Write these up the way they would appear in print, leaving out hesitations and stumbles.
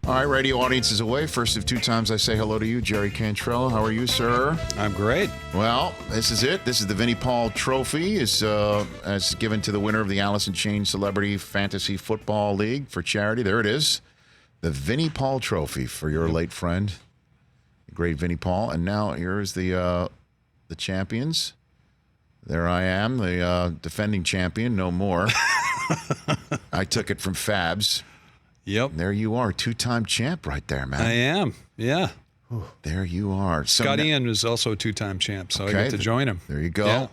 All right, radio audience is away. First of two times I say hello to you, Jerry Cantrell. How are you, sir? I'm great. Well, this is it. This is the Vinnie Paul Trophy, is as given to the winner of the Alice in Chains Celebrity Fantasy Football League for charity. There it is, the Vinnie Paul Trophy for your late friend, the great Vinnie Paul. And now here's the champions. There I am, the defending champion, no more. I took it from Fabs. Yep. There you are, two-time champ right there, man. I am, yeah. There you are. Scott Ian is also a two-time champ, so Okay, I get to join him. There you go. Yeah.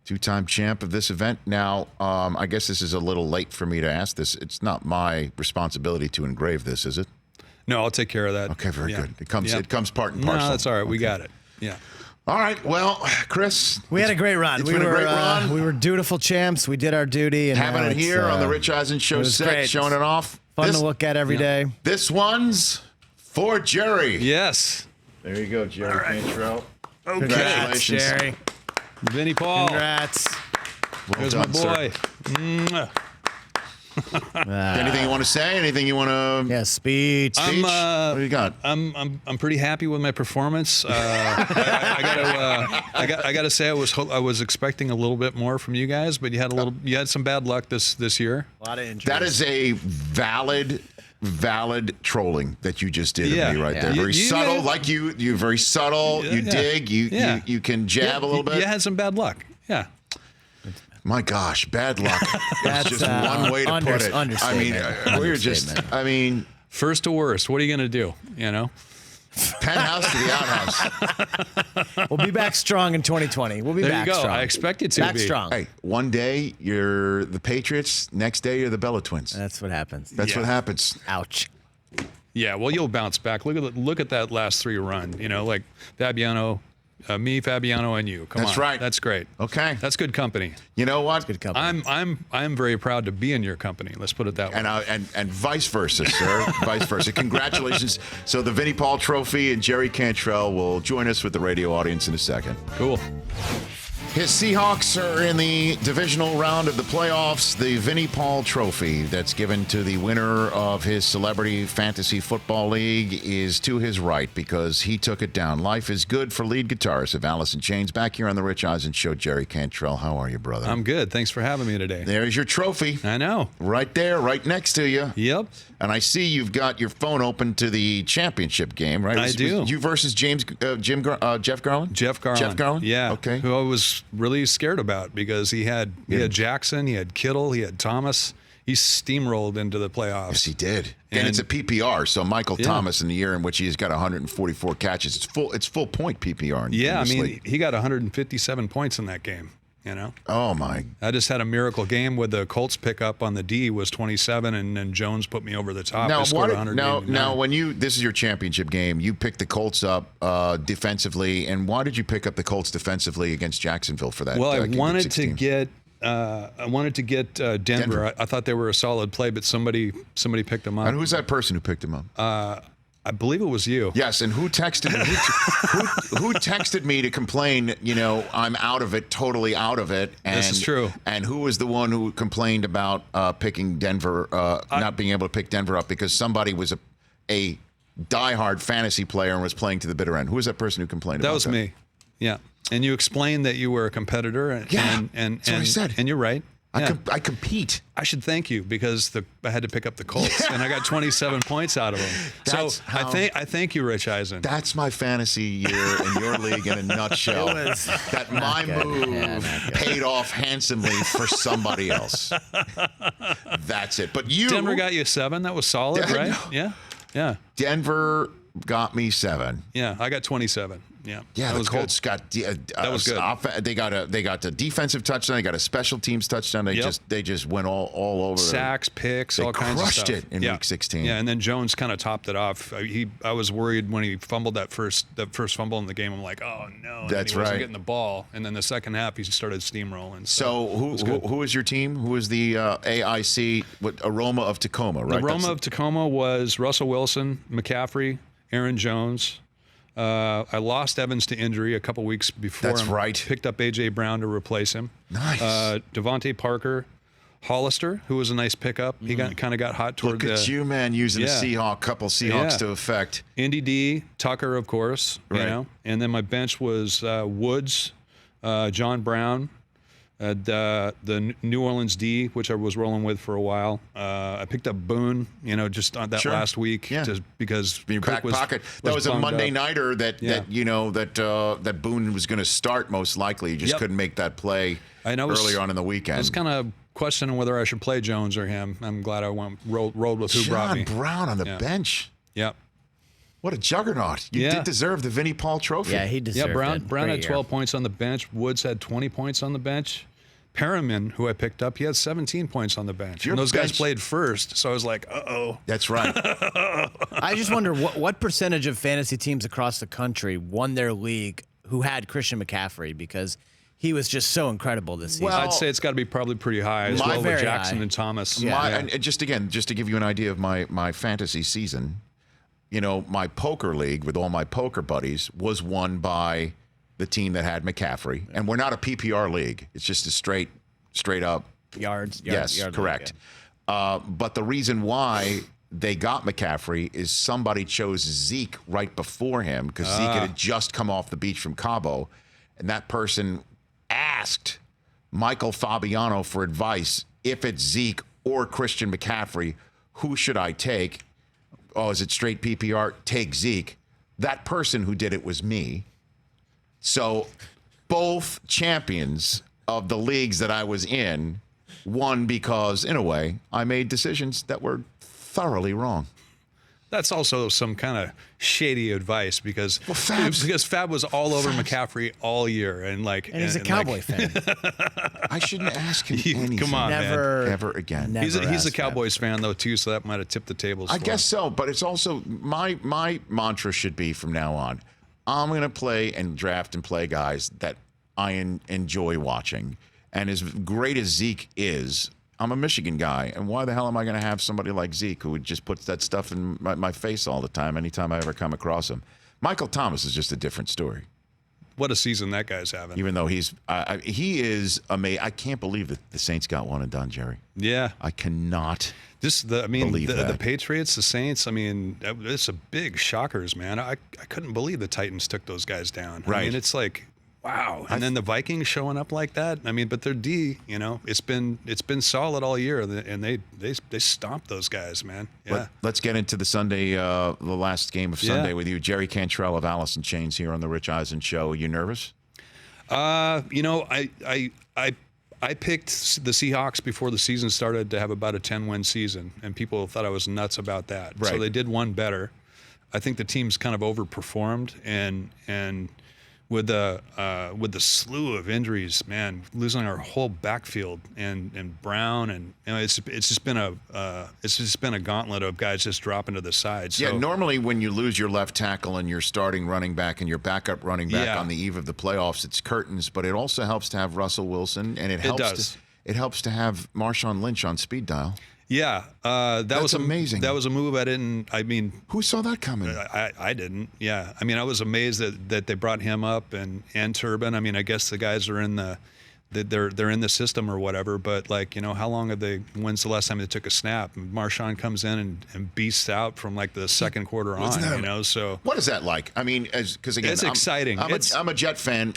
Two-time champ of this event. Now, I guess this is a little late for me to ask this. It's not my responsibility to engrave this, is it? No, I'll take care of that. Okay, very good. It comes part and No, parcel. that's all right. We got it. Yeah. All right. Well, Chris. We had a great run. It's been a great run. We were dutiful champs. We did our duty. And Having it here on the Rich Eisen Show set, great. showing it off. Fun to look at every day. This one's for Jerry. Yes. There you go, Jerry Cantrell. Okay. Congratulations. Jerry. Vinnie Paul. Congrats. Well There's done, my boy. sir. Anything you want to say? Anything you want to... Yeah, speech. Speech? What do you got? I'm pretty happy with my performance. I got to say I was expecting a little bit more from you guys, but you had some bad luck this year. A lot of injuries. That is a valid trolling that you just did to me right there. Very subtle, like you're very subtle. You dig. You can jab a little bit. You had some bad luck. Yeah. My gosh, bad luck. That's just one way to put it. I mean, we're just. I mean, first to worst. What are you going to do? You know. Penthouse to the outhouse. We'll be back strong in 2020. We'll be There back you go. strong. I expect you to back be strong. Hey, one day you're the Patriots. Next day you're the Bella Twins. That's what happens. That's what happens. Ouch. Yeah. Well, you'll bounce back. Look at that last three run. You know, like Fabiano. Me, Fabiano, and you. Come on. That's right. That's great. Okay. That's good company. You know what? Good company. I'm very proud to be in your company. Let's put it that way. And vice versa, sir. Vice versa. Congratulations. So the Vinnie Paul Trophy and Jerry Cantrell will join us with the radio audience in a second. Cool. His Seahawks are in the divisional round of the playoffs. The Vinnie Paul Trophy that's given to the winner of his Celebrity Fantasy Football League is to his right because he took it down. Life is good for lead guitarist of Alice in Chains. Back here on the Rich Eisen Show, Jerry Cantrell. How are you, brother? I'm good. Thanks for having me today. There's your trophy. I know. Right there, right next to you. Yep. And I see you've got your phone open to the championship game, right? I do. You versus Jeff Garland? Jeff Garland. Jeff Garland? Yeah. Okay. Who I was really scared about because he had Jackson, he had Kittle, he had Thomas. He steamrolled into the playoffs. Yes, he did. And it's a PPR, so Michael Thomas in the year in which he's got 144 catches. It's full point PPR. Yeah, I mean, he got 157 points in that game. You know. Oh my! I just had a miracle game with the Colts pickup on the D was 27, and then Jones put me over the top. Now, when this is your championship game, you picked the Colts up defensively, and why did you pick up the Colts defensively against Jacksonville for that? Well, I wanted to get Denver. I thought they were a solid play, but somebody picked them up. And who's that person who picked them up? I believe it was you. Yes, and who texted who texted me to complain, I'm out of it, totally out of it. And, this is true. And who was the one who complained about picking Denver, not being able to pick Denver up because somebody was a diehard fantasy player and was playing to the bitter end? Who was that person who complained about that? That was me. Yeah. And you explained that you were a competitor. And that's what I said. And you're right. Yeah. I compete. I should thank you because I had to pick up the Colts and I got 27 points out of them. I thank you, Rich Eisen. That's my fantasy year in your league in a nutshell. That my move paid off handsomely for somebody else. That's it. But Denver got you 7. That was solid, right? No. Yeah. Denver got me 7. Yeah, I got 27. Yeah, the Colts got that was good. They got the defensive touchdown. They got a special teams touchdown. They just went all over. Sacks, picks, all kinds of stuff. They crushed it in week 16. Yeah, and then Jones kind of topped it off. I was worried when he fumbled that first fumble in the game. I'm like, oh no, that's he right. wasn't getting the ball. And then the second half, he started steamrolling. So who is your team? Who is the AIC? Aroma of Tacoma, right? The Aroma of Tacoma was Russell Wilson, McCaffrey, Aaron Jones. I lost Evans to injury a couple weeks before. That's right. Picked up A.J. Brown to replace him. Nice. Devontae Parker, Hollister, who was a nice pickup. He kind of got hot toward Look at you, man, using Yeah. a couple Seahawks to effect. Indy D, Tucker, of course, Right. you know. And then my bench was Woods, John Brown, the New Orleans D, which I was rolling with for a while. I picked up Boone, you know, just on that Sure. last week, Yeah. just because In your Cook back was, pocket. That was a bummed Monday up. nighter that Yeah. that Boone was going to start most likely. You just Yep. couldn't make that play earlier on in the weekend. I was kind of questioning whether I should play Jones or him. I'm glad I rolled with who brought John me. Brown on the Yeah. bench. Yep. What a juggernaut. You Yeah. did deserve the Vinnie Paul Trophy. Yeah, he deserved Yeah, it. Brown Great had year. 12 points on the bench. Woods had 20 points on the bench. Perriman, who I picked up, he had 17 points on the bench. Your And those guys bench- played first, so I was like, uh-oh. That's right. I just wonder what percentage of fantasy teams across the country won their league who had Christian McCaffrey, because he was just so incredible this season. Well, I'd say it's got to be probably pretty high, as My- well with very Jackson high. and Thomas. And just to give you an idea of my fantasy season, you know, my poker league with all my poker buddies was won by the team that had McCaffrey, and we're not a PPR league. It's just a straight up. yards. Yes, yard correct. league, But the reason why they got McCaffrey is somebody chose Zeke right before him because Zeke had just come off the beach from Cabo, and that person asked Michael Fabiano for advice. If it's Zeke or Christian McCaffrey, who should I take? Oh, is it straight PPR? Take Zeke. That person who did it was me. So both champions of the leagues that I was in won because, in a way, I made decisions that were thoroughly wrong. That's also some kind of shady advice because Fab was all over McCaffrey all year, and And he's a Cowboy fan. I shouldn't ask him anything. Come on, man. Ever again. Never He's a asked Cowboys fan though too, so that might have tipped the tables. I for guess him. so, but it's also my mantra should be from now on, I'm going to play and draft and play guys that I enjoy watching. And as great as Zeke is, I'm a Michigan guy, and why the hell am I going to have somebody like Zeke who just puts that stuff in my face all the time anytime I ever come across him? Michael Thomas is just a different story. What a season that guy's having. Even though he is amazing. I can't believe that the Saints got one and done, Jerry. Yeah. I cannot. The that. Patriots, the Saints, I mean, it's a big shockers, man. I couldn't believe the Titans took those guys down. I Right. mean, it's like, wow. And then the Vikings showing up like that. I mean, but their D, you know, it's been solid all year, and they stomped those guys, man. Yeah. Let's get into the Sunday, the last game of Sunday with you. Jerry Cantrell of Alice in Chains here on the Rich Eisen Show. Are you nervous? You know, I picked the Seahawks before the season started to have about a 10-win season, and people thought I was nuts about that. Right. So they did one better. I think the team's kind of overperformed, and with the slew of injuries, man, losing our whole backfield and Brown, and you know, it's just been a gauntlet of guys just dropping to the side. So, Yeah, normally when you lose your left tackle and your starting running back and your backup running back Yeah. on the eve of the playoffs, it's curtains. But it also helps to have Russell Wilson, and it does. It helps to have Marshawn Lynch on speed dial. yeah, that was amazing. That was a move I mean, Who saw that coming? I didn't. Yeah. I mean, I was amazed that they brought him up and Turbin. I mean, I guess the guys are they're in the system or whatever, but like, you know, how long when's the last time they took a snap? And Marshawn comes in and beasts out from like the second quarter on, you know, so. What is that like? I mean, because again, It's exciting. I'm a Jet fan.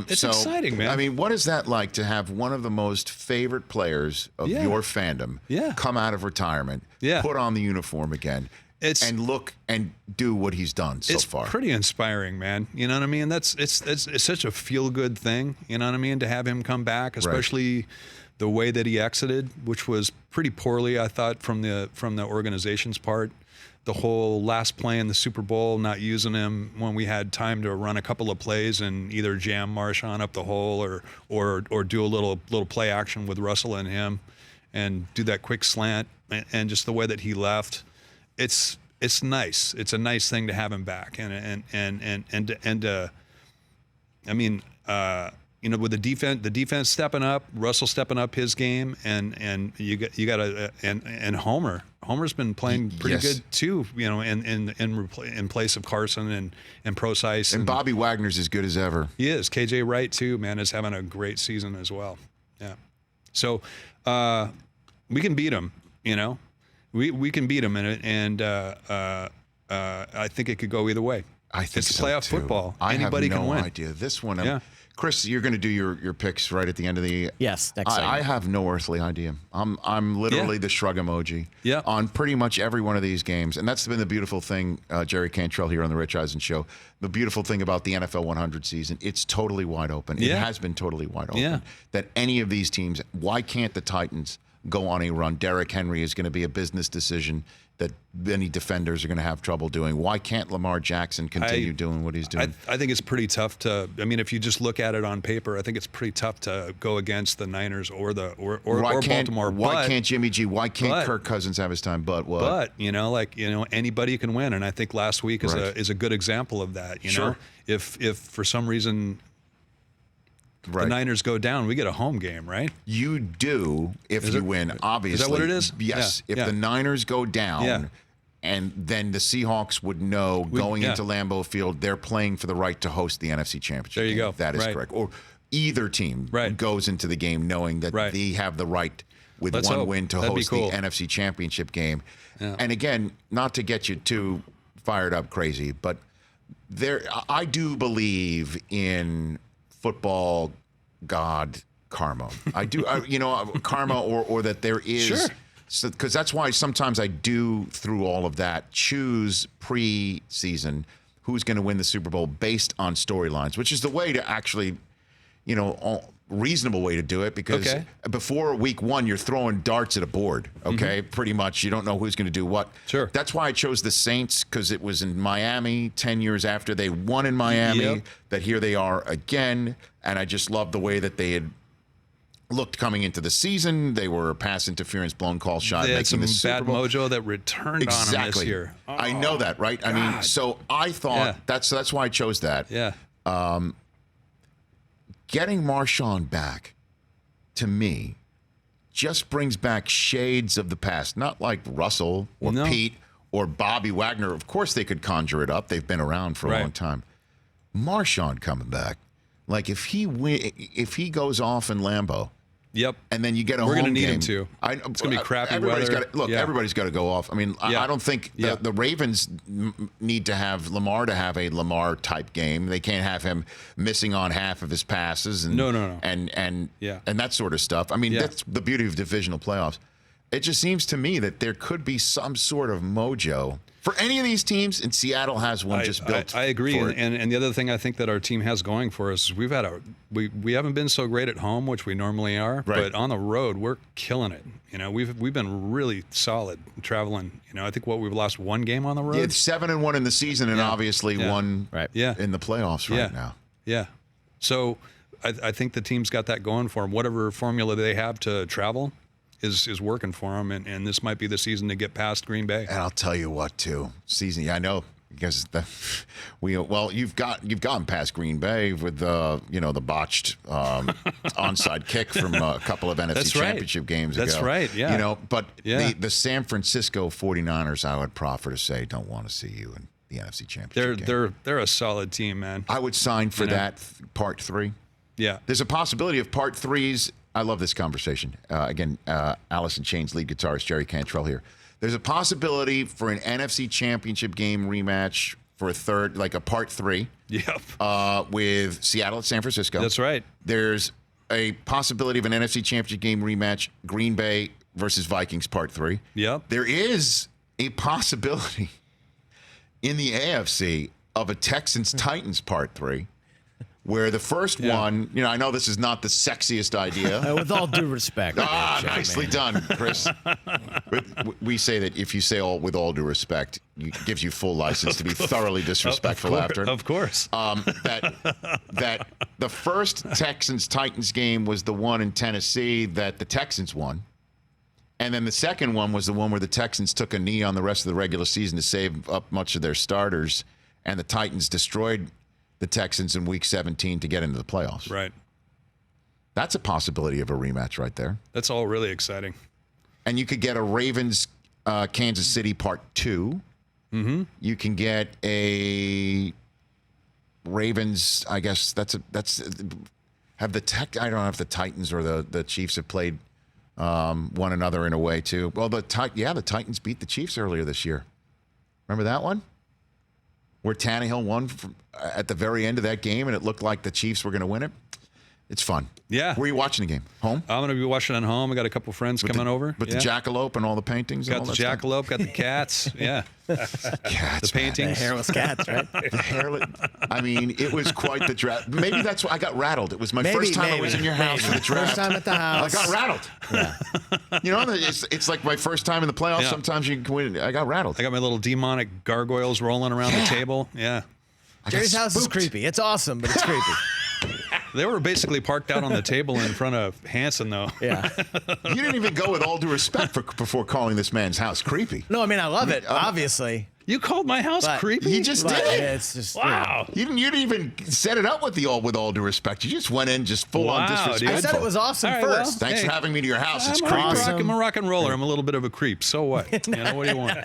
It's so, exciting, man. I mean, what is that like to have one of the most favorite players of Yeah. your fandom Yeah. come out of retirement, Yeah. put on the uniform again, and look and do what he's done so It's far? pretty inspiring, man. You know what I mean? It's such a feel good thing. You know what I mean? To have him come back, especially the way that he exited, which was pretty poorly, I thought, from the organization's part. The whole last play in the Super Bowl, not using him when we had time to run a couple of plays and either jam Marshawn up the hole or do a little play action with Russell and him, and do that quick slant, and just the way that he left. It's nice. It's a nice thing to have him back, and I mean, you know, with the defense stepping up, Russell stepping up his game, and you got and Homer's been playing pretty Yes. good too. You know, in place of Carson and Procise, And Bobby Wagner's as good as ever. he is. KJ Wright too, man, is having a great season as well. Yeah. So We can beat them. We can beat them, and I think it could go either way. I think it's so playoff too. football. I Anybody have no can win. idea. This one, Yeah. Chris, you're going to do your picks right at the end of the. Yes, next I segment. have no earthly idea. I'm literally the shrug emoji. Yeah. On pretty much every one of these games, and that's been the beautiful thing. Jerry Cantrell here on the Rich Eisen Show. The beautiful thing about the NFL 100 season, it's totally wide open. It Yeah. has been totally wide open. Yeah. That any of these teams, why can't the Titans go on a run? Derrick Henry is going to be a business decision that many defenders are going to have trouble doing. Why can't Lamar Jackson continue doing what he's doing? I think it's pretty tough to. I mean, if you just look at it on paper, I think it's pretty tough to go against the Niners or Baltimore. Why can't Jimmy G? Why can't Kirk Cousins have his time? But what? But anybody can win, and I think last week is a good example of that. You know, if for some reason the Niners go down, we get a home game, right? You do if you win, obviously. Is that what it is? Yes. Yeah. If the Niners go down, and then the Seahawks would know going into Lambeau Field, they're playing for the right to host the NFC Championship. There you game. go. That is correct. Or either team goes into the game knowing that they have the right with one win to host the NFC Championship game. Yeah. And again, not to get you too fired up crazy, but I do believe in football god karma. I do, karma or that there is, because that's why sometimes I do, through all of that, choose pre-season who's going to win the Super Bowl based on storylines, which is the way to actually, reasonable way to do it, because before week one, you're throwing darts at a board, pretty much. You don't know who's going to do what. Sure. That's why I chose the Saints, because it was in Miami 10 years after they won in Miami, that here they are again, and I just love the way that they had looked coming into the season. They were a pass interference, blown call shot, they had making the some Super bad Bowl. mojo that returned on them this year. Oh, I know that, right? God. I mean, so I thought that's why I chose that. Yeah. Getting Marshawn back, to me, just brings back shades of the past. Not like Russell or Pete or Bobby Wagner. Of course, they could conjure it up. They've been around for a long time. Marshawn coming back, like if he goes off in Lambeau. Yep. And then you get a home game. We're going to need him to. It's going to be crappy weather. Everybody's got to go off. I mean, I don't think the Ravens need to have Lamar to have a Lamar-type game. They can't have him missing on half of his passes. And, No. And that sort of stuff. I mean, that's the beauty of divisional playoffs. It just seems to me that there could be some sort of mojo for any of these teams, and Seattle has one just built. I agree, for it. and the other thing I think that our team has going for us is we haven't been so great at home, which we normally are, but on the road we're killing it. We've been really solid traveling. I think we've lost one game on the road. It's 7-1 in the season, and obviously one in the playoffs now. Yeah, so I think the team's got that going for them. Whatever formula they have to travel is working for them, and this might be the season to get past Green Bay. And I'll tell you what, too, season. I know, because you've gotten past Green Bay with the botched onside kick from a couple of NFC Championship games ago. That's right. Yeah. But the San Francisco 49ers, I would proffer to say, don't want to see you in the NFC Championship game. They're a solid team, man. I would sign for that part 3. Yeah. There's a possibility of part 3s. I love this conversation. Again, Alice in Chains lead guitarist Jerry Cantrell here. There's a possibility for an NFC Championship game rematch for a third, like a part 3. Yep. With Seattle at San Francisco. That's right. There's a possibility of an NFC Championship game rematch, Green Bay versus Vikings part 3. Yep. There is a possibility in the AFC of a Texans-Titans part 3. Where the first one, I know this is not the sexiest idea. With all due respect. Nicely done, Chris. We say that if you say with all due respect, it gives you full license to be thoroughly disrespectful after. Of course. That the first Texans-Titans game was the one in Tennessee that the Texans won. And then the second one was the one where the Texans took a knee on the rest of the regular season to save up much of their starters, and the Titans destroyed the Texans in Week 17 to get into the playoffs. Right. That's a possibility of a rematch right there. That's all really exciting. And you could get a Ravens Kansas City Part 2. Mm-hmm. You can get a Ravens, I guess I don't know if the Titans or the Chiefs have played one another in a way too. Well, the Titans beat the Chiefs earlier this year. Remember that one? Where Tannehill won at the very end of that game, and it looked like the Chiefs were going to win it. It's fun. Yeah. Where are you watching the game? Home? I'm going to be watching at home. I got a couple friends coming over. With the jackalope and all the paintings? Got and the all that jackalope, got the cats. Yeah. Cats, the paintings. The hairless cats, right? The hairless. I mean, it was quite the draft. Maybe that's why I got rattled. It was my first time I was in your house for the draft. First time at the house. I got rattled. Yeah. You know, it's like my first time in the playoffs. Yeah. Sometimes you can win. I got rattled. I got my little demonic gargoyles rolling around the table. Yeah. Jerry's house is creepy. It's awesome, but it's creepy. They were basically parked out on the table in front of Hanson, though. Yeah. You didn't even go with all due respect before calling this man's house creepy. No, I mean, I love it, obviously. You called my house But creepy? He just But did. it's just, Wow. You didn't even set it up with all due respect. You just went in just full on Wow, disrespect. dude. I said it was awesome All right, well, first. Thanks for having me to your house. It's I'm creepy. awesome. a rock and roller. I'm a little bit of a creep. So what? You know, what do you want?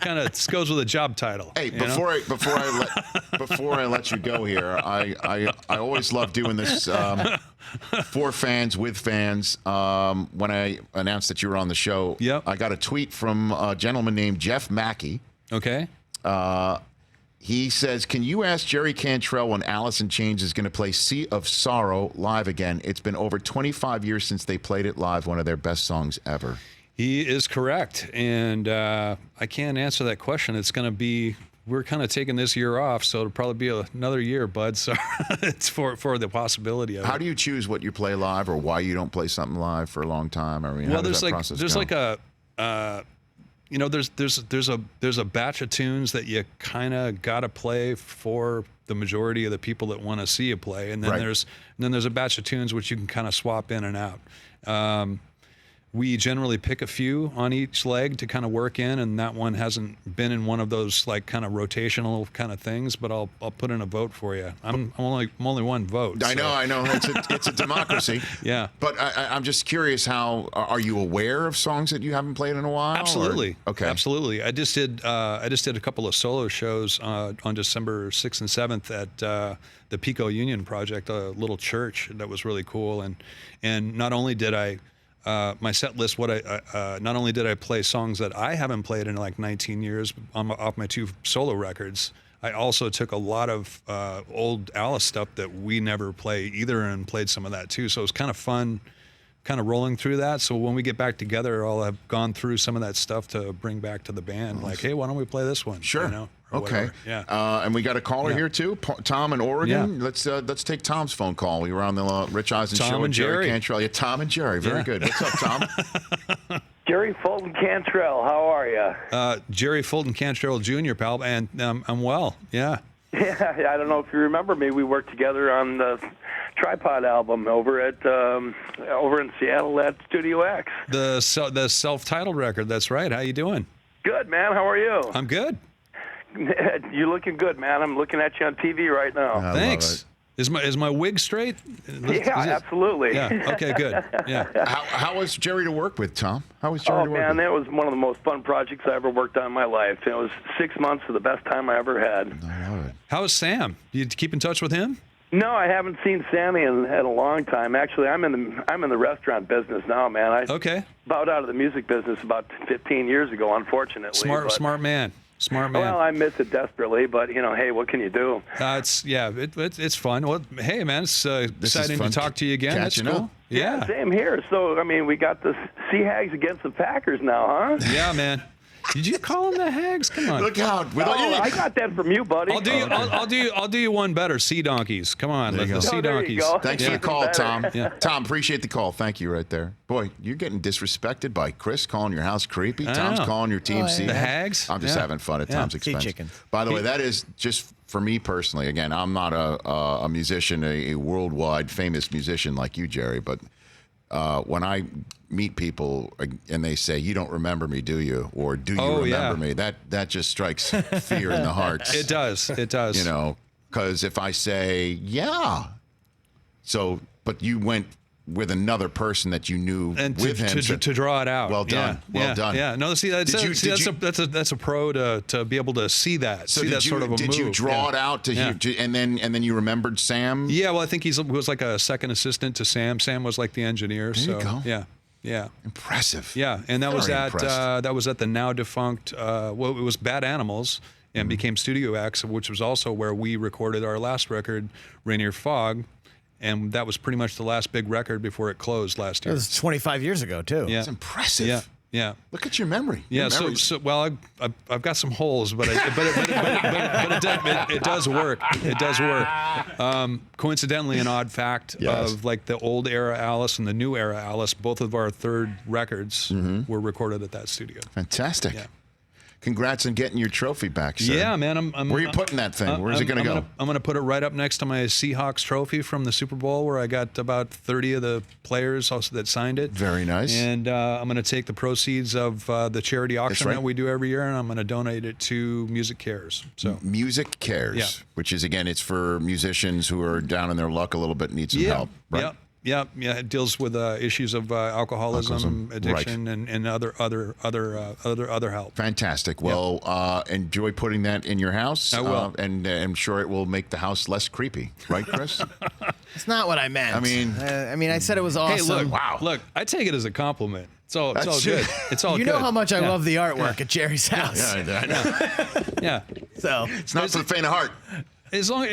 Kind of goes with a job title. Hey, you know? before I let you go here, I always love doing this for fans with fans. When I announced that you were on the show, Yep. I got a tweet from a gentleman named Jeff Mackey. Okay. He says, "Can you ask Jerry Cantrell when Alice in Chains is going to play Sea of Sorrow live again? It's been over 25 years since they played it live. One of their best songs ever." He is correct. And I can't answer that question. It's going to be, we're kind of taking this year off, so it'll probably be another year, bud. So it's for the possibility of it. How do you choose what you play live, or why you don't play something live for a long time? I mean, how Well, does there's that like process there's go? like a you know, there's a batch of tunes that you kind of got to play for the majority of the people that want to see you play, and then Right. there's a batch of tunes which you can kind of swap in and out. We generally pick a few on each leg to kind of work in, and that one hasn't been in one of those like kind of rotational kind of things. But I'll put in a vote for you. I'm only one vote. I know. It's a democracy. Yeah. But I'm just curious, how are you aware of songs that you haven't played in a while? Absolutely. Or? Okay. Absolutely. I just did a couple of solo shows on December 6th and 7th at the Pico Union Project, a little church that was really cool. And not only did I my set list, not only did I play songs that I haven't played in like 19 years off my 2 solo records, I also took a lot of old Alice stuff that we never play either, and played some of that too. So it was kind of fun, kind of rolling through that. So when we get back together, I'll have gone through some of that stuff to bring back to the band. Like, hey, why don't we play this one? Sure. You know, or Okay. whatever. Yeah. And we got a caller here too, Tom in Oregon. Yeah. Let's take Tom's phone call. We were on the Rich Eisen Tom show and with Jerry Jerry. Cantrell. Yeah, Tom and Jerry. Very Yeah. good. What's up, Tom? Jerry Fulton Cantrell, how are you? Jerry Fulton Cantrell Jr., pal, and I'm well. Yeah. Yeah, I don't know if you remember me. We worked together on the Tripod album over in Seattle at Studio X. The self-titled record. That's right. How you doing? Good, man. How are you? I'm good. You're looking good, man. I'm looking at you on TV right now. I love Thanks. Is my wig straight? Yeah, absolutely. Yeah. Okay. Good. Yeah. How was Jerry to work with, Tom? How was Jerry Oh, to work man, with? that was one of the most fun projects I ever worked on in my life. It was 6 months of the best time I ever had. I love it. How is Sam? You keep in touch with him? No, I haven't seen Sammy in a long time. Actually, I'm in the restaurant business now, man. I Okay. bowed out of the music business about 15 years ago, unfortunately. Smart man. Smart man. Well, I miss it desperately, but hey, what can you do? It's fun. Well, hey man, it's exciting fun to talk to you again. That's catching cool. up. Yeah. Same here. So, we got the Seahawks against the Packers now, huh? Yeah, man. Did you call them the Hags? Come on. Look out! With all Oh, I got that from you, buddy. I'll do you one better. Sea donkeys. Come on, There you the go. sea Oh, there donkeys. you go. Thanks Yeah. for the call, Better. Tom. Yeah. Tom, appreciate the call. Thank you right there. Boy, you're getting disrespected by Chris calling your house creepy. I Tom's know. calling your team Oh, yeah. Sea The Hags. Hags? I'm just Yeah. having fun at Yeah. Tom's Sea expense. chickens. By the way, that is just for me personally. Again, I'm not a musician, a worldwide famous musician like you, Jerry, but when I meet people and they say, "You don't remember me, do you?" or "Do you remember me?" That just strikes fear in the hearts. It does. It does. You know, because if I say, "Yeah," but you went with another person that you knew and with him to draw it out. Well done. Yeah, Well yeah, done. Yeah. No, see, that's a pro to be able to see that. So see did that you, sort of a did move. you draw it out to, Yeah. and then you remembered Sam? Yeah, well, I think he was like a second assistant to Sam. Sam was like the engineer. There so you go. yeah. Yeah. Impressive. Yeah, and that was Very at impressed. that was at the now defunct. Well, it was Bad Animals, and became Studio X, which was also where we recorded our last record, Rainier Fog, and that was pretty much the last big record before it closed last It year. was 25 years ago, too. Yeah, It's impressive. yeah, yeah. Look at your memory. Yeah, Your memory's- so well, I've got some holes, but it does work. It does work. Coincidentally, an odd fact Yes. of like the old era Alice and the new era Alice, both of our third records were recorded at that studio. fantastic. Yeah. Congrats on getting your trophy back, sir. Yeah, man. I'm Where are you putting that thing? Where's it going to go? I'm going to put it right up next to my Seahawks trophy from the Super Bowl, where I got about 30 of the players also that signed it. Very nice. And I'm going to take the proceeds of the charity auction right. that we do every year, and I'm going to donate it to Music Cares. So Music Cares, Yeah. which is, again, it's for musicians who are down in their luck a little bit and need some help. Right? Yeah. It deals with issues of alcoholism, addiction, and other help. Fantastic. Well, enjoy putting that in your house. I will. And I'm sure it will make the house less creepy. Right, Chris? It's not what I meant. I mean- I said it was awesome. Hey, look! Wow. Look, I take it as a compliment. It's all That's- good. It's all You good. know how much I Yeah. love the artwork at Jerry's house. I know. Yeah. So It's not for the faint of heart. As long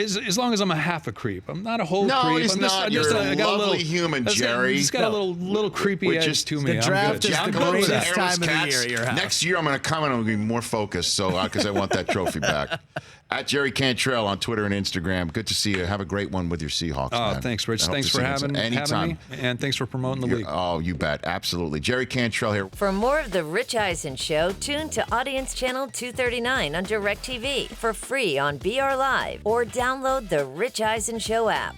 as I'm a half a creep, I'm not a whole No, creep. he's I'm not. You're a I got lovely human, Jerry. Just got a little creepy Which edge is- to me. The I'm draft good. is Yeah, the I'm going with greatest the time hairless of the cats. year at your house. Next year, I'm going to come and I'm going to be more focused, so because I want that trophy back. At Jerry Cantrell on Twitter and Instagram. Good to see you. Have a great one with your Seahawks. Oh, man. thanks, Rich. I hope Thanks to for see you having anytime. me, and thanks for promoting the league. Oh, you bet. Absolutely. Jerry Cantrell here. For more of The Rich Eisen Show, tune to Audience Channel 239 on DirecTV for free on BR Live or download the Rich Eisen Show app.